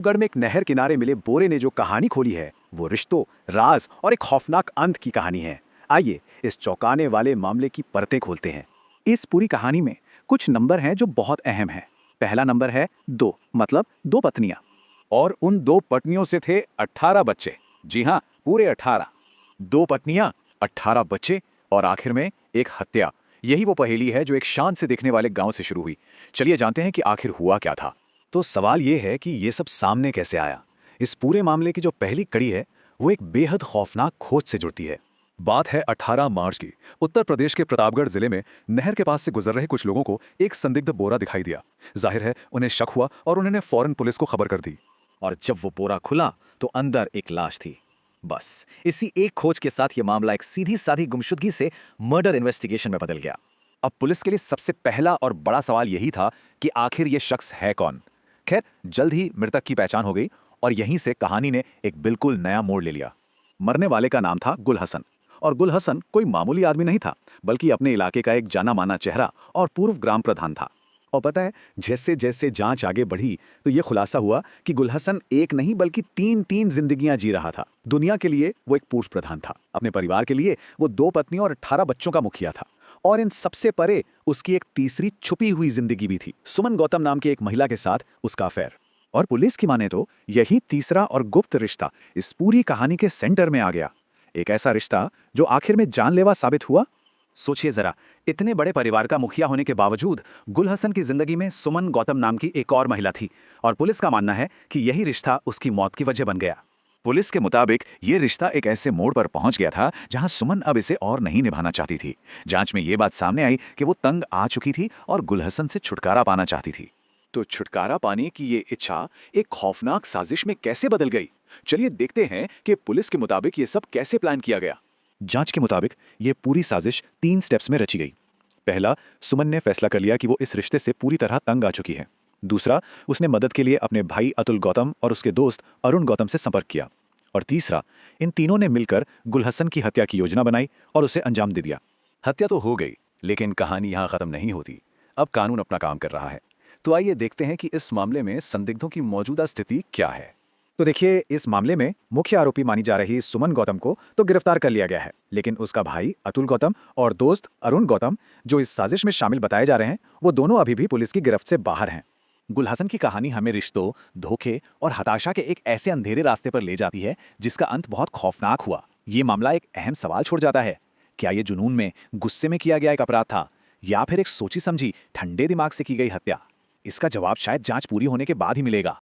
गढ़ में एक नहर किनारे मिले बोरे ने जो कहानी खोली है वो रिश्तों, राज और एक खौफनाक अंत की कहानी है। आइए इस चौंकाने वाले मामले की परतें खोलते हैं। इस पूरी कहानी में कुछ नंबर हैं जो बहुत अहम हैं। पहला नंबर है 2, मतलब 2 पत्नियां। और उन 2 पत्नियों से थे 18 बच्चे। जी हाँ, पूरे 18। 2 पत्नियां, 18 बच्चे और आखिर में एक हत्या। यही वो पहेली है जो एक शान से दिखने वाले गांव से शुरू हुई। चलिए जानते हैं कि आखिर हुआ क्या था। तो सवाल ये है कि ये सब सामने कैसे आया। इस पूरे मामले की जो पहली कड़ी है वो एक बेहद खौफनाक खोज से जुड़ती है। बात है 18 मार्च की। उत्तर प्रदेश के प्रतापगढ़ जिले में नहर के पास से गुजर रहे कुछ लोगों को एक संदिग्ध बोरा दिखाई दिया। जाहिर है उन्हें शक हुआ और उन्होंने फौरन पुलिस को खबर कर दी। और जब वो बोरा खुला तो अंदर एक लाश थी। बस इसी एक खोज के साथ ये मामला एक सीधी साधी गुमशुदगी से मर्डर इन्वेस्टिगेशन में बदल गया। अब पुलिस के लिए सबसे पहला और बड़ा सवाल यही था कि आखिर ये शख्स है कौन। खैर, जल्द ही मृतक की पहचान हो गई और यहीं से कहानी ने एक बिल्कुल नया मोड़ ले लिया। मरने वाले का नाम था गुल हसन। और गुल हसन कोई मामूली आदमी नहीं था, बल्कि अपने इलाके का एक जाना माना चेहरा और पूर्व ग्राम प्रधान था। और पता है, जैसे जैसे जांच आगे बढ़ी तो ये खुलासा हुआ कि गुल हसन एक नहीं बल्कि 3 जिंदगियां जी रहा था। दुनिया के लिए वो एक पूर्व प्रधान था, अपने परिवार के लिए वो 2 पत्नियों और 18 बच्चों का मुखिया था। और इन सबसे परे उसकी एक तीसरी छुपी हुई जिंदगी भी थी, सुमन गौतम नाम की एक महिला के साथ उसका अफेयर। और पुलिस की माने तो यही तीसरा और गुप्त रिश्ता इस पूरी कहानी के सेंटर में आ गया। एक ऐसा रिश्ता जो आखिर में जानलेवा साबित हुआ। सोचिए जरा, इतने बड़े परिवार का मुखिया होने के बावजूद गुल हसन की जिंदगी में सुमन गौतम नाम की एक और महिला थी और पुलिस का मानना है कि यही रिश्ता उसकी मौत की वजह बन गया। पुलिस के मुताबिक ये रिश्ता एक ऐसे मोड़ पर पहुंच गया था जहां सुमन अब इसे और नहीं निभाना चाहती थी। जांच में ये बात सामने आई कि वो तंग आ चुकी थी और गुल हसन से छुटकारा पाना चाहती थी। तो छुटकारा पाने की ये इच्छा एक खौफनाक साजिश में कैसे बदल गई? चलिए देखते हैं कि पुलिस के मुताबिक ये सब कैसे प्लान किया गया। जांच के मुताबिक ये पूरी साजिश 3 स्टेप्स में रची गई। पहला, सुमन ने फैसला कर लिया कि वो इस रिश्ते से पूरी तरह तंग आ चुकी है। दूसरा, उसने मदद के लिए अपने भाई अतुल गौतम और उसके दोस्त अरुण गौतम से संपर्क किया। और तीसरा, इन तीनों ने मिलकर गुल हसन की हत्या की योजना बनाई और उसे अंजाम दे दिया। हत्या तो हो गई, लेकिन कहानी यहाँ खत्म नहीं होती। अब कानून अपना काम कर रहा है। तो आइए देखते हैं कि इस मामले में संदिग्धों की मौजूदा स्थिति क्या है। तो देखिए, इस मामले में मुख्य आरोपी मानी जा रही सुमन गौतम को तो गिरफ्तार कर लिया गया है, लेकिन उसका भाई अतुल गौतम और दोस्त अरुण गौतम जो इस साजिश में शामिल बताए जा रहे हैं, वो दोनों अभी भी पुलिस की गिरफ्त से बाहर हैं। गुल हसन की कहानी हमें रिश्तों, धोखे और हताशा के एक ऐसे अंधेरे रास्ते पर ले जाती है जिसका अंत बहुत खौफनाक हुआ। ये मामला एक अहम सवाल छोड़ जाता है। क्या ये जुनून में, गुस्से में किया गया एक अपराध था या फिर एक सोची समझी ठंडे दिमाग से की गई हत्या? इसका जवाब शायद जांच पूरी होने के बाद ही मिलेगा।